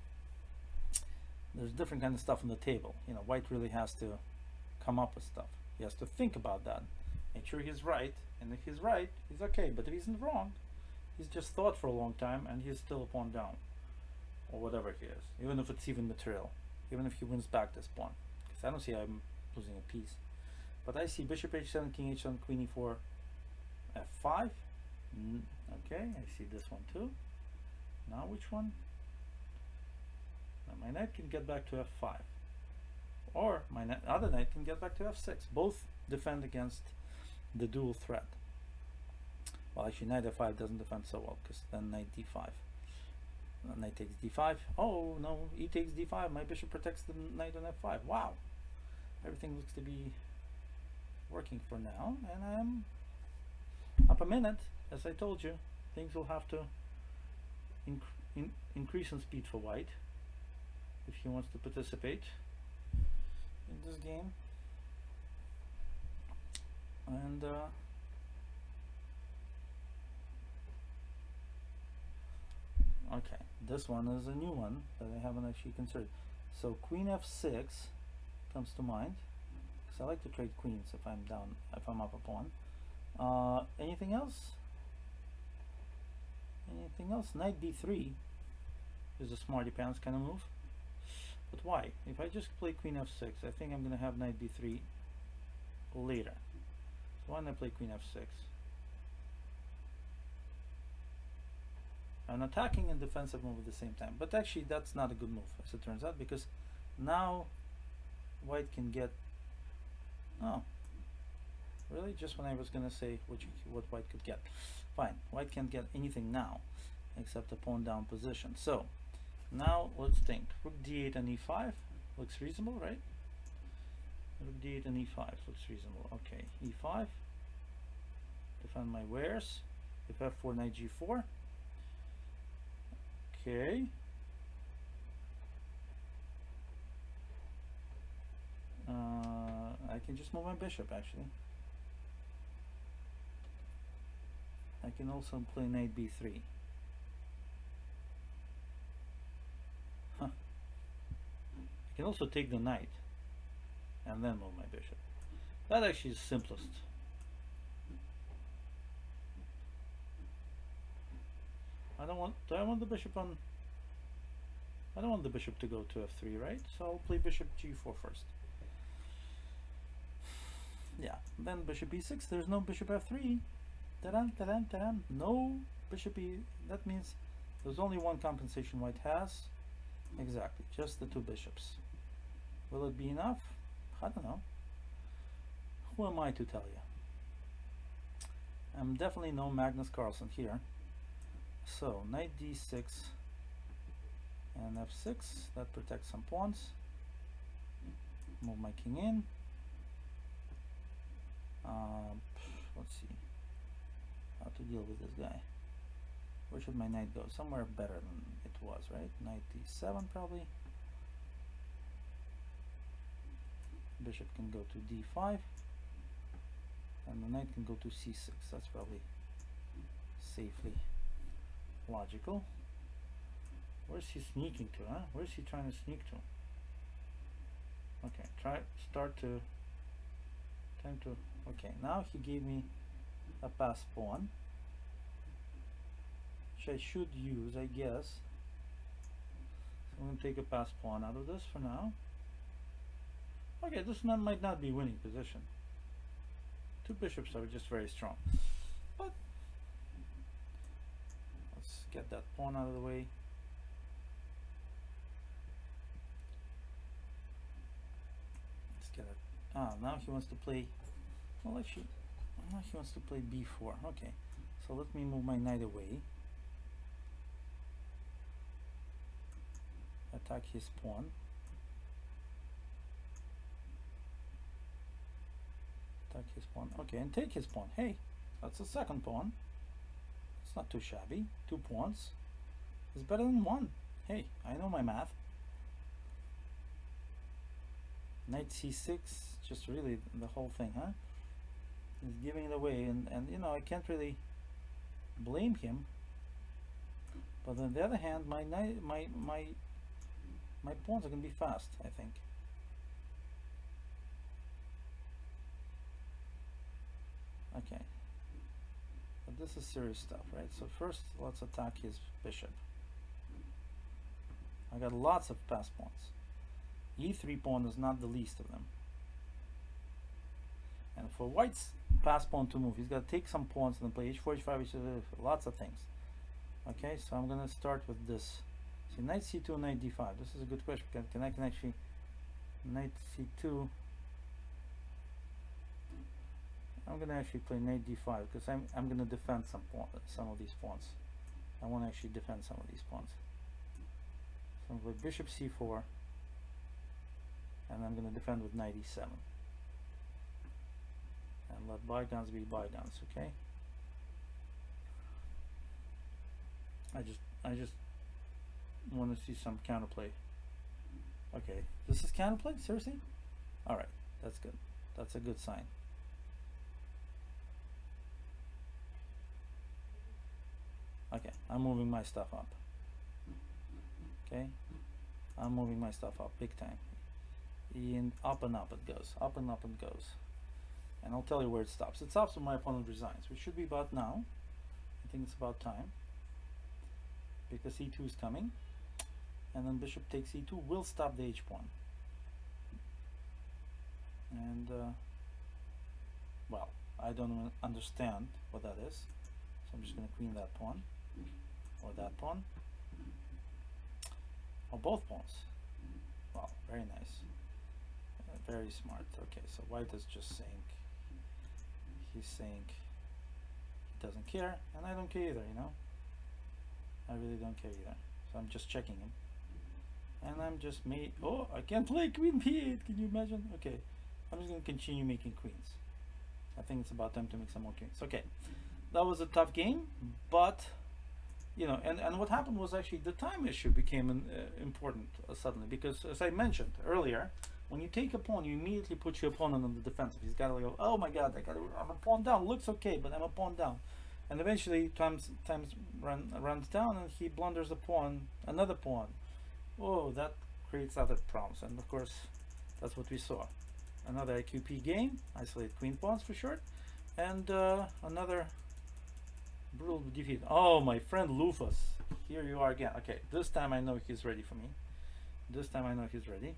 there's different kind of stuff on the table. You know, white really has to come up with stuff. He has to think about that, make sure he's right, and if he's right, he's okay. But if he's wrong, he's just thought for a long time, and he's still a pawn down, or whatever he is. Even if it's even material, even if he wins back this pawn, because I don't see I'm losing a piece. But I see bishop h7, king h7, queen e4, f5. Okay, I see this one too. Now which one? Now my knight can get back to f5, or my other knight can get back to f6. Both defend against the dual threat. Well, actually knight f5 doesn't defend so well, because then knight d5. Knight takes d5. Oh no, e takes d5. My bishop protects the knight on f5. Wow, everything looks to be working for now, and I'm up a minute. As I told you, things will have to increase in speed for white if he wants to participate in this game. And okay, this one is a new one that I haven't actually considered. So queen f6 comes to mind, because I like to trade queens if I'm down, if I'm up a pawn. Anything else? Anything else? Knight d3 is a smarty pants kind of move. But why? If I just play queen f6, I think I'm going to have knight d3 later. So why don't I play queen f6? An attacking and defensive move at the same time. But actually that's not a good move, as it turns out, because now white can get... Oh, really? Just when I was going to say what white could get. Fine, white can't get anything now except a pawn down position. So now let's think. Rook d8 and e5 looks reasonable, right? Rook d8 and e5 looks reasonable. Okay, e5, defend my wares. If f4, knight g4. Okay. I can just move my bishop, actually. I can also play knight b3. Huh. I can also take the knight and then move my bishop. That actually is simplest. I don't want the bishop on... I don't want the bishop to go to f3, right? So I'll play bishop g4 first. Yeah, then bishop e6, there's no bishop f3. Ta-dan, ta-dan, ta-dan. No bishop e... That means there's only one compensation white has. Exactly, just the two bishops. Will it be enough? I don't know. Who am I to tell you? I'm definitely no Magnus Carlsen here. So, knight d6 and f6, that protects some pawns. Move my king in. Let's see how to deal with this guy. Where should my knight go? Somewhere better than it was, right? Knight d7 probably. Bishop can go to d5, and the knight can go to c6. That's probably safely logical. Where's he sneaking to, huh? Where's he trying to sneak to? Okay, start to Time to. Okay, now he gave me a pass pawn, which I should use, I guess. So I'm going to take a pass pawn out of this for now. Okay, this might not be winning position. Two bishops are just very strong. But let's get that pawn out of the way. Let's get it. Ah, now he wants to play. Well, actually, now he wants to play b4. Okay, so let me move my knight away. Attack his pawn. Attack his pawn. Okay, and take his pawn. Hey, that's a second pawn. It's not too shabby. 2 pawns is better than 1. Hey, I know my math. Knight c6, just really the whole thing, huh? He's giving it away, and you know, I can't really blame him. But on the other hand, my pawns are gonna be fast, I think. Okay, but this is serious stuff, right? So first, let's attack his bishop. I got lots of pass pawns. E3 pawn is not the least of them. And for white's pass pawn to move, he's got to take some pawns and then play h4, h5, h6, lots of things. Okay, so I'm going to start with this. See, knight c2, knight d5. This is a good question. Can I actually knight c2? I'm going to actually play knight d5 because I'm going to defend some of these pawns. I want to actually defend some of these pawns. So I'm going to play bishop c4, and I'm going to defend with knight e7. And let bygones be bygones, okay? I just want to see some counterplay. Okay, this is counterplay? Seriously? Alright, that's good. That's a good sign. Okay, I'm moving my stuff up. Okay, I'm moving my stuff up big time. And up it goes, up and up it goes. And I'll tell you where it stops. It stops when my opponent resigns, which should be about now. I think it's about time. Because e2 is coming. And then bishop takes e2 will stop the h pawn. And, well, I don't understand what that is. So I'm just going to queen that pawn. Or that pawn. Or both pawns. Wow, very nice. Very smart. Okay, so white is just saying, he's saying he doesn't care, and I don't care either, you know. I really don't care either. So I'm just checking him. And I'm just oh, I can't play queen b8, can you imagine? Okay, I'm just going to continue making queens. I think it's about time to make some more queens. Okay, that was a tough game, but you know, and what happened was actually the time issue became important suddenly, because as I mentioned earlier, when you take a pawn, you immediately put your opponent on the defensive. He's got to go, oh my god, I'm a pawn down. Looks okay, but I'm a pawn down. And eventually times runs down, and he blunders a pawn, another pawn. Oh, that creates other problems. And of course, that's what we saw. Another IQP game, isolated queen pawns for short, and another brutal defeat. Oh, my friend Lufus, here you are again. Okay, this time I know he's ready for me. This time I know he's ready.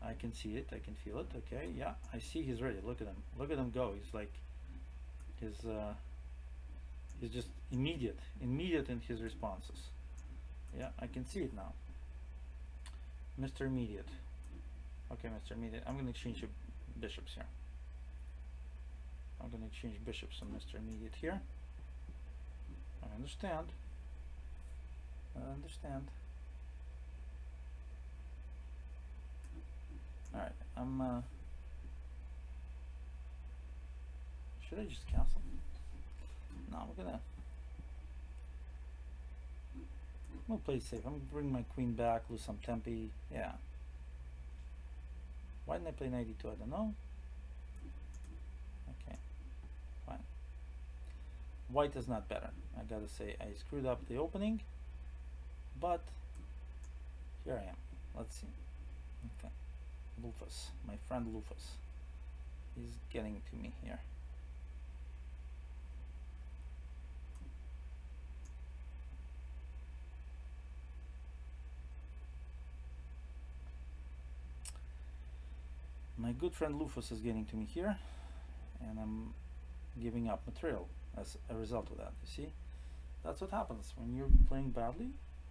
I can see it, I can feel it. Okay, yeah, I see he's ready. Look at him go. He's like, he's just immediate in his responses. Yeah, I can see it now. Mr. Immediate. Okay, Mr. Immediate, I'm gonna exchange your bishops here. I'm gonna exchange bishops on Mr. Immediate here. I understand. Alright, I'm should I just cancel? No, I'm gonna play safe. I'm gonna bring my queen back, lose some tempi. Yeah. Why didn't I play 92? I don't know. Okay, fine. White is not better. I gotta say, I screwed up the opening, but here I am. Let's see. Okay. Lufus, my friend Lufus. He's getting to me here. My good friend Lufus is getting to me here, and I'm giving up material as a result of that. You see, that's what happens when you're playing badly.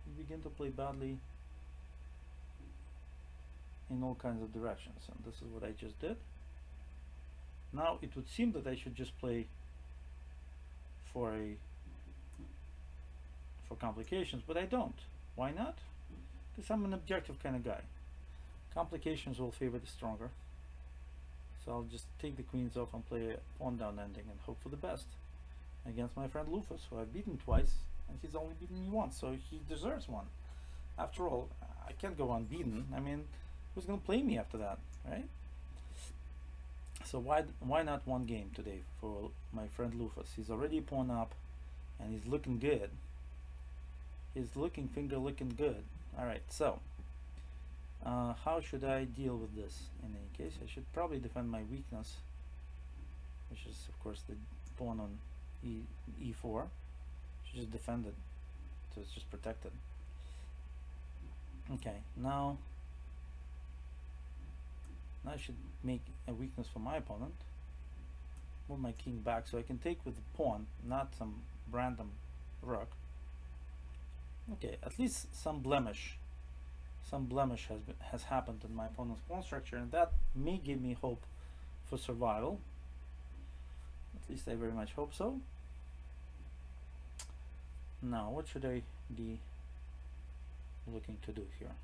You begin to play badly in all kinds of directions, and this is what I just did. Now it would seem that I should just play for complications, but I don't. Why not? Because I'm an objective kind of guy. Complications will favor the stronger. So I'll just take the queens off and play a pawn down ending and hope for the best against my friend Lufus, who I've beaten twice, and he's only beaten me once, so he deserves one. After all, I can't go unbeaten. I mean, who's gonna play me after that, right? So why not one game today for my friend Lufus? He's already a pawn up, and he's looking good. He's looking looking good. All right, so how should I deal with this? In any case, I should probably defend my weakness, which is of course the pawn on e4. Should just defend it, so it's just protected. Okay, now I should make a weakness for my opponent. Move my king back so I can take with the pawn, not some random rook. Okay, at least some blemish has happened in my opponent's pawn structure, and that may give me hope for survival. At least I very much hope so. Now, what should I be looking to do here?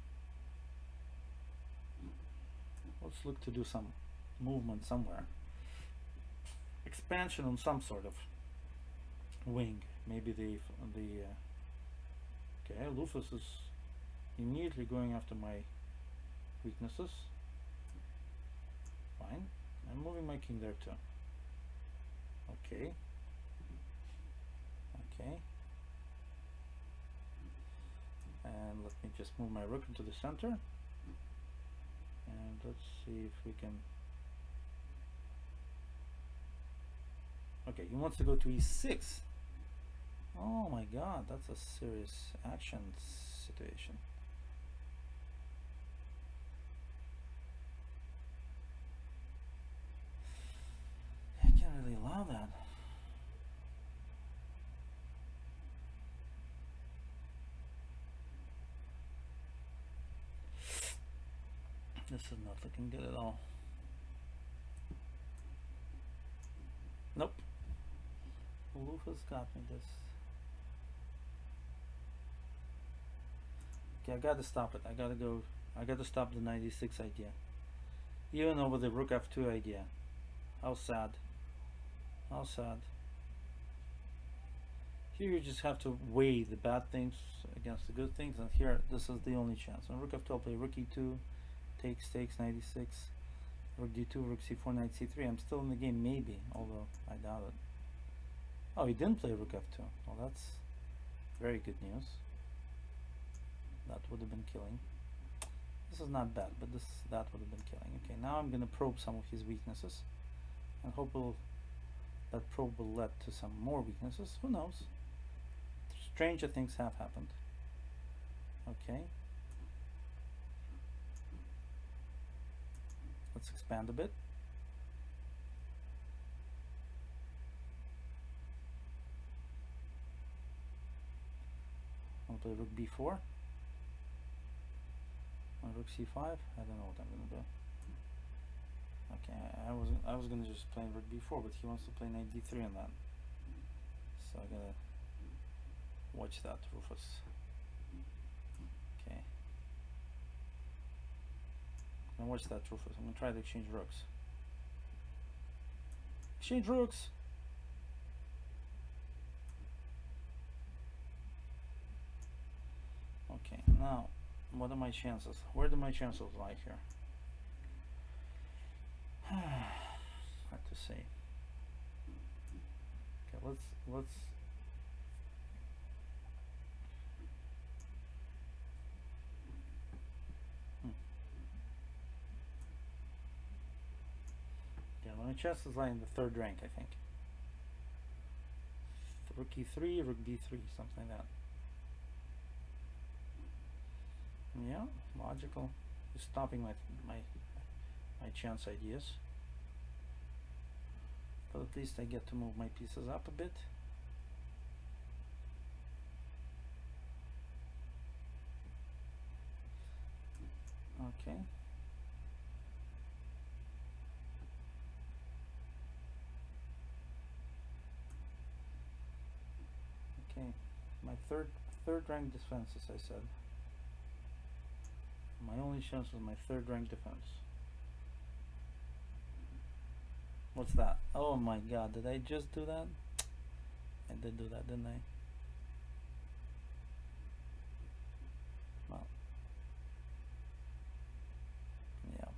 Let's look to do some movement somewhere. Expansion on some sort of wing. Maybe okay, Lufus is immediately going after my weaknesses. Fine. I'm moving my king there too. Okay. Okay. And let me just move my rook into the center. And let's see if we can. Okay, he wants to go to e6. Oh my god, that's a serious action situation. I can't really allow that. This is not looking good at all. Nope. Lufus got me this. Okay, I gotta stop it. I gotta stop the 96 idea. Even over the rook f2 idea. How sad. How sad. Here you just have to weigh the bad things against the good things, and here this is the only chance. On rook f2 I'll play rook e2, takes 96, rook d2, rook c4, knight c3. I'm still in the game, maybe, although I doubt it. Oh, he didn't play rook f2. Well, that's very good news. That would have been killing. This is not bad, but that would have been killing. Okay, now I'm gonna probe some of his weaknesses, and hope that probe will lead to some more weaknesses. Who knows? Stranger things have happened. Okay. Let's expand a bit. I'll play rook b4. On rook c5. I don't know what I'm gonna do. Okay, I was gonna just play rook b4, but he wants to play knight d3 on that. So I gotta watch that, Rufus. Okay. I'm gonna watch that, Rufus. I'm gonna try to exchange rooks. Exchange rooks! Okay, now what are my chances? Where do my chances lie here? Hard to say. Okay, let's let My chances lie in the third rank, I think. Rook e3, rook b3, something like that. Yeah, logical. Just stopping my chance ideas. But at least I get to move my pieces up a bit. Okay. Okay. My third rank defense, as I said. My only chance was my third rank defense. What's that? Oh my god, did I just do that? I did do that, didn't I? Well. Yeah.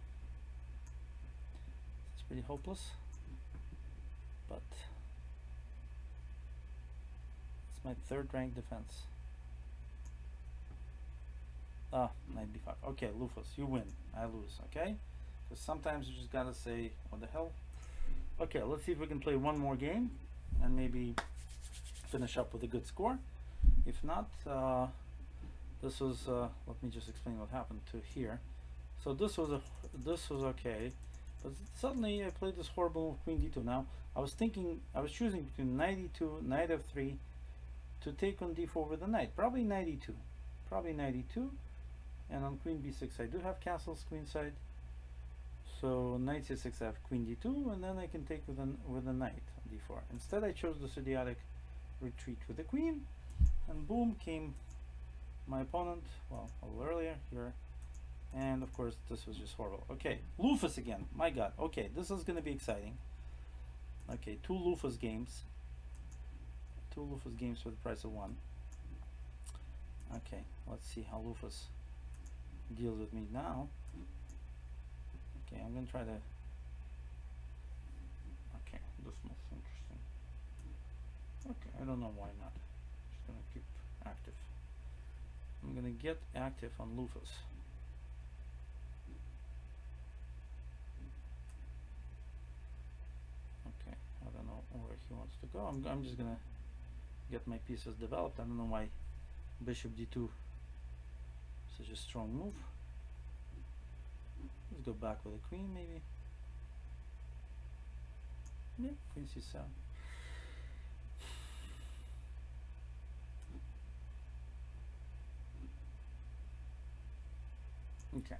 It's pretty hopeless. But it's my third rank defense. Ah, knight b5. Okay, Lufus, you win. I lose, okay? Because sometimes you just gotta say, what the hell? Okay, let's see if we can play one more game and maybe finish up with a good score. If not, this was, let me just explain what happened to here. So this was okay, but suddenly I played this horrible move, queen d2. Now, I was choosing between knight e2, knight f3, to take on d4 with the knight. Probably knight e2. And on queen b6 I do have castles queenside, so knight c6 I have queen d2, and then I can take with a knight d4. Instead I chose this idiotic retreat with the queen, and boom came my opponent, well, a little earlier here, and of course this was just horrible. Okay, Lufus again, my god. Okay, this is gonna be exciting. Okay, two Lufus games for the price of one. Okay, let's see how Lufus deals with me now. Okay, I'm gonna try to. Okay, this looks interesting. Okay, I don't know why not. Just gonna keep active. I'm gonna get active on Lufus. Okay, I don't know where he wants to go. I'm just gonna get my pieces developed. I don't know why bishop d2 such a strong move. Let's go back with a queen, maybe. Yeah, queen c7. Okay.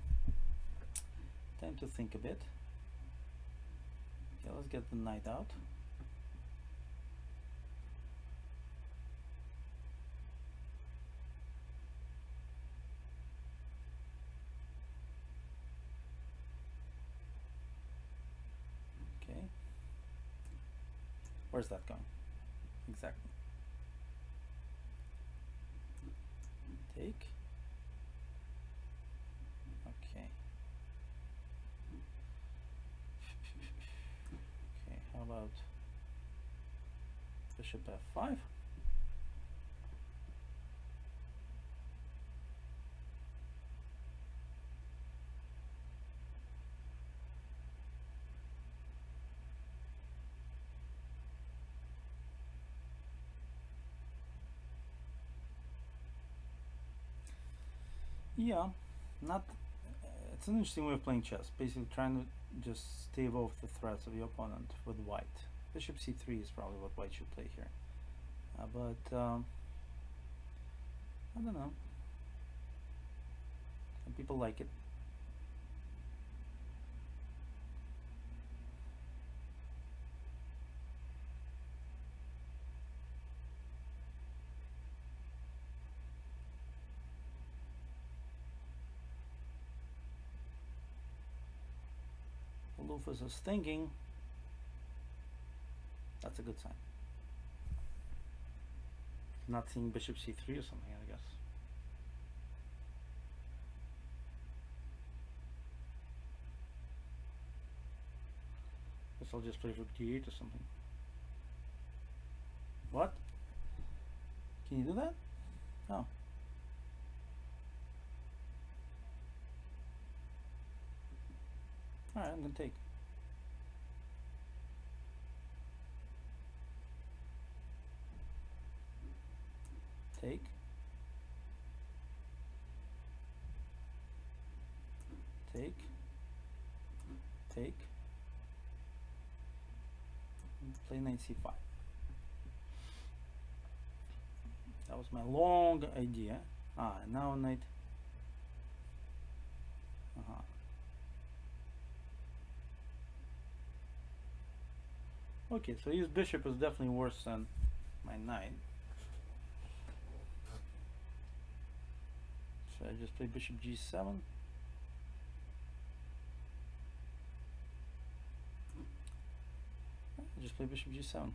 Time to think a bit. Okay, let's get the knight out. Where's that going? Exactly. Take. Okay. Okay, how about bishop f5? Yeah, not. It's an interesting way of playing chess. Basically, trying to just stave off the threats of your opponent with white. Bishop c3 is probably what white should play here. But I don't know. Some people like it. Lufus is thinking. That's a good sign. Not seeing bishop c3 or something, I guess. Guess I'll just play rook d8 or something. What? Can you do that? Oh. Alright, I'm gonna take. take, and play knight c5. That was my long idea. And now knight. Okay, so his bishop is definitely worse than my knight. So I just play bishop g7. Just play bishop g7.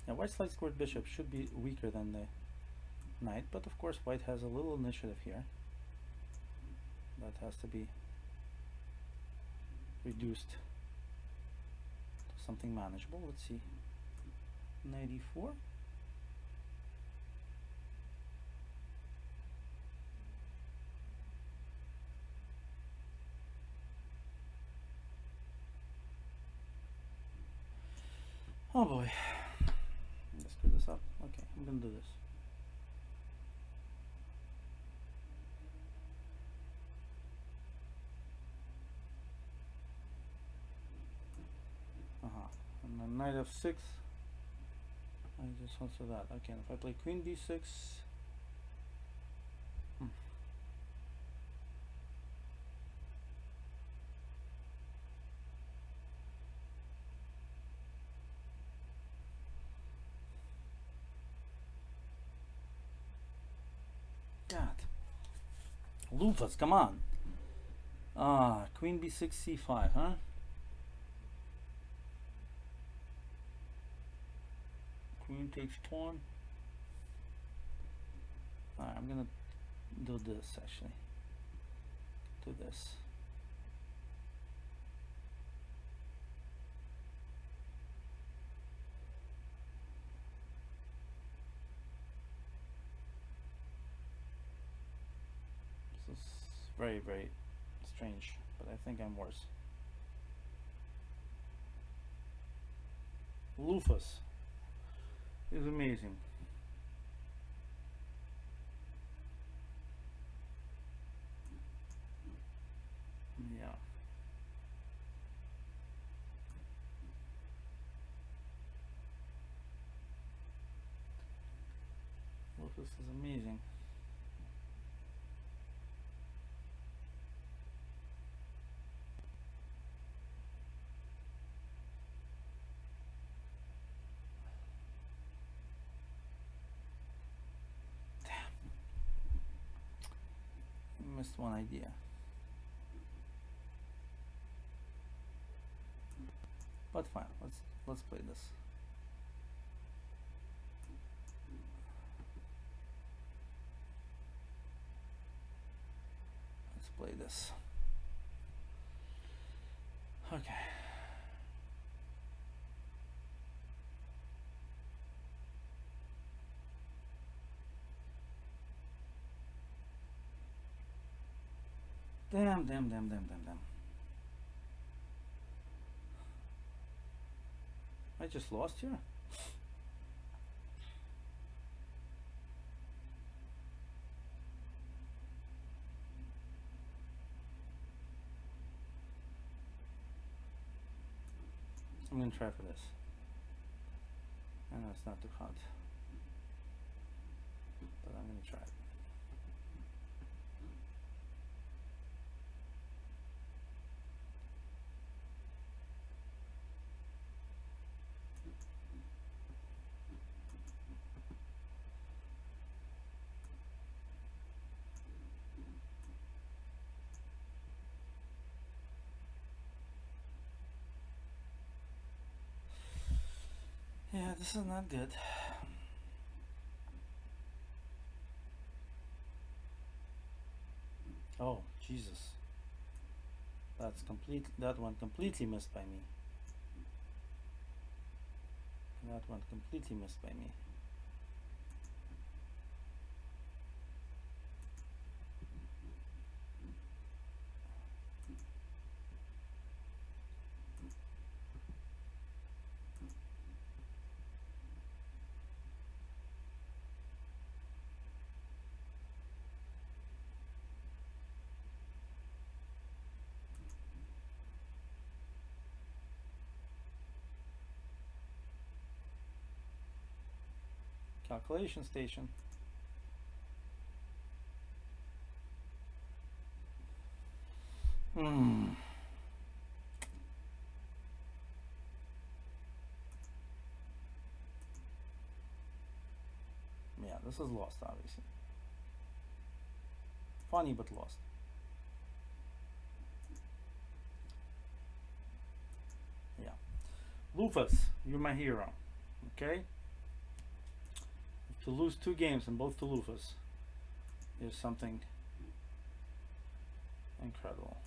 Now white's light squared bishop should be weaker than the knight, but of course white has a little initiative here. That has to be reduced to something manageable. Let's see. Knight e4. Oh boy. Let's screw this up. Okay, I'm gonna do this. And then knight f6. I just answer that. Okay, and if I play queen b6. God. Lufas, come on. Queen b6, c5, huh? Queen takes pawn. Alright, I'm gonna do this actually. Do this. This is very, very strange, but I think I'm worse. Lufas is amazing. Yeah. Lufas is amazing. Missed one idea. But fine, let's play this. Let's play this. Okay. Damn. I just lost here. I'm gonna try for this. I know it's not too hot, but I'm gonna try it. Yeah, this is not good. Oh, Jesus. That one completely missed by me. That one completely missed by me. calculation station. Yeah, this is lost, obviously. Funny, but lost. Yeah. Lufus, you're my hero. Okay? To lose 2 games and both to Lufus is something incredible.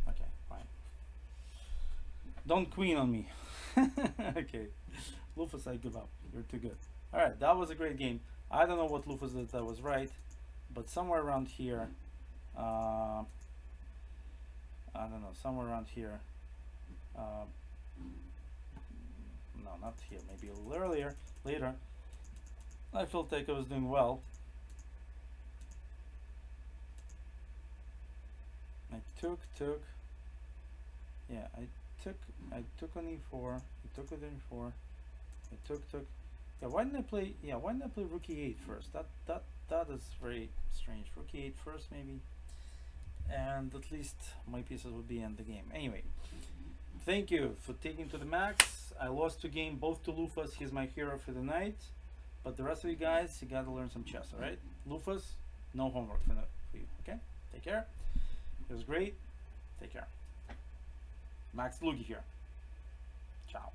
Okay, fine. Don't queen on me. Okay. Lufus, I give up. You're too good. Alright, that was a great game. I don't know what Lufus did that was right, but somewhere around here, I don't know, somewhere around here, no, not here, maybe a little earlier, later, I felt like I was doing well. I took, yeah, I took on e4, I took with e4, I took, yeah, why didn't I play rook e8 first? That is very strange. Rook e8 first, maybe, and at least my pieces would be in the game. Anyway, thank you for taking to the max. I lost 2 games, both to Lufus. He's my hero for the night. But the rest of you guys, you gotta learn some chess, alright? Lufus, no homework for you, okay? Take care. It was great. Take care. Max Dlugy here. Ciao.